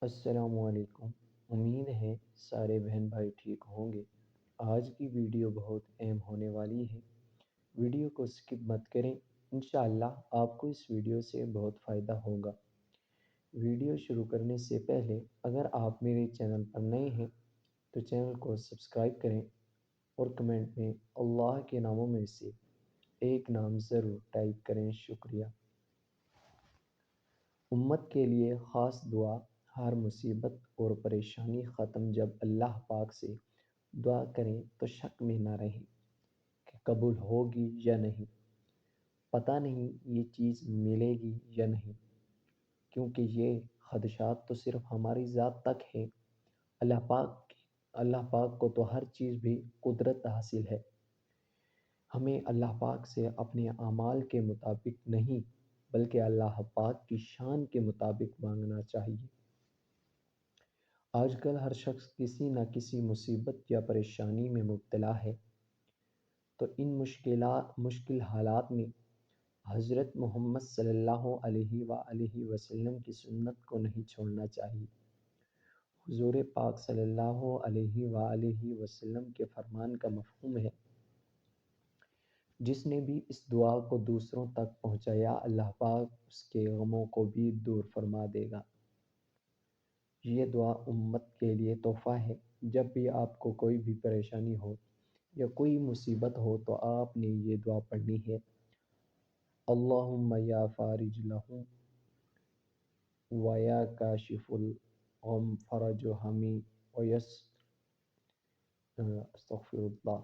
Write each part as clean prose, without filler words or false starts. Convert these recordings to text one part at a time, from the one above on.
السلام علیکم۔ امید ہے سارے بہن بھائی ٹھیک ہوں گے۔ آج کی ویڈیو بہت اہم ہونے والی ہے۔ ویڈیو کو سکپ مت کریں، انشاءاللہ آپ کو اس ویڈیو سے بہت فائدہ ہوگا۔ ویڈیو شروع کرنے سے پہلے اگر آپ میرے چینل پر نئے ہیں تو چینل کو سبسکرائب کریں اور کمنٹ میں اللہ کے ناموں میں سے ایک نام ضرور ٹائپ کریں، شکریہ۔ امت کے لیے خاص دعا۔ ہر مصیبت اور پریشانی ختم جب اللہ پاک سے دعا کریں تو شک میں نہ رہیں کہ قبول ہوگی یا نہیں، پتہ نہیں یہ چیز ملے گی یا نہیں، کیونکہ یہ خدشات تو صرف ہماری ذات تک ہے۔ اللہ پاک کو تو ہر چیز بھی قدرت حاصل ہے۔ ہمیں اللہ پاک سے اپنے اعمال کے مطابق نہیں بلکہ اللہ پاک کی شان کے مطابق مانگنا چاہیے۔ آج کل ہر شخص کسی نہ کسی مصیبت یا پریشانی میں مبتلا ہے، تو ان مشکل حالات میں حضرت محمد صلی اللہ علیہ وآلہ وسلم کی سنت کو نہیں چھوڑنا چاہیے۔ حضور پاک صلی اللہ علیہ وآلہ وسلم کے فرمان کا مفہوم ہے، جس نے بھی اس دعا کو دوسروں تک پہنچایا اللہ پاک اس کے غموں کو بھی دور فرما دے گا۔ یہ دعا امت کے لیے تحفہ ہے۔ جب بھی آپ کو کوئی بھی پریشانی ہو یا کوئی مصیبت ہو تو آپ نے یہ دعا پڑھنی ہے۔ اللہم یا فارج لہم و یا کاشف الغم فرج ہمی استغفر اللہ۔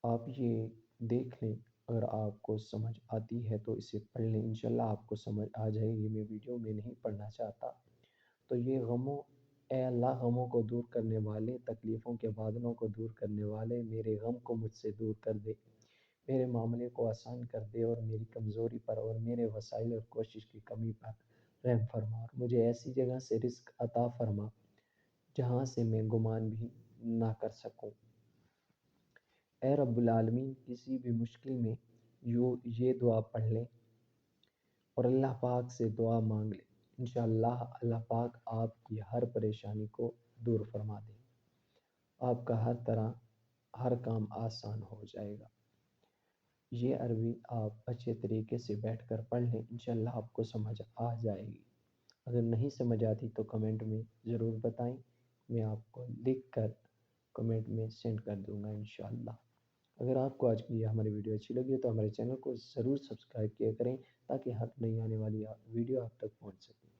آپ یہ دیکھ لیں، اگر آپ کو سمجھ آتی ہے تو اسے پڑھ لیں، انشاءاللہ آپ کو سمجھ آ جائے گی۔ میں ویڈیو میں نہیں پڑھنا چاہتا۔ تو یہ اے اللہ غموں کو دور کرنے والے، تکلیفوں کے بادلوں کو دور کرنے والے، میرے غم کو مجھ سے دور کر دے، میرے معاملے کو آسان کر دے، اور میری کمزوری پر اور میرے وسائل اور کوشش کی کمی پر رحم فرما، اور مجھے ایسی جگہ سے رزق عطا فرما جہاں سے میں گمان بھی نہ کر سکوں۔ اے رب العالمین، کسی بھی مشکل میں یہ دعا پڑھ لیں اور اللہ پاک سے دعا مانگ لیں، انشاءاللہ اللہ پاک آپ کی ہر پریشانی کو دور فرما دیں، آپ کا ہر کام آسان ہو جائے گا۔ یہ عربی آپ اچھے طریقے سے بیٹھ کر پڑھ لیں، انشاءاللہ آپ کو سمجھ آ جائے گی۔ اگر نہیں سمجھ آتی تو کمنٹ میں ضرور بتائیں، میں آپ کو لکھ کر کمنٹ میں سینڈ کر دوں گا انشاءاللہ۔ اگر آپ کو آج کی یہ ہماری ویڈیو اچھی لگی تو ہمارے چینل کو ضرور سبسکرائب کیا کریں، تاکہ ہر نئی آنے والی ویڈیو آپ تک پہنچ سکے۔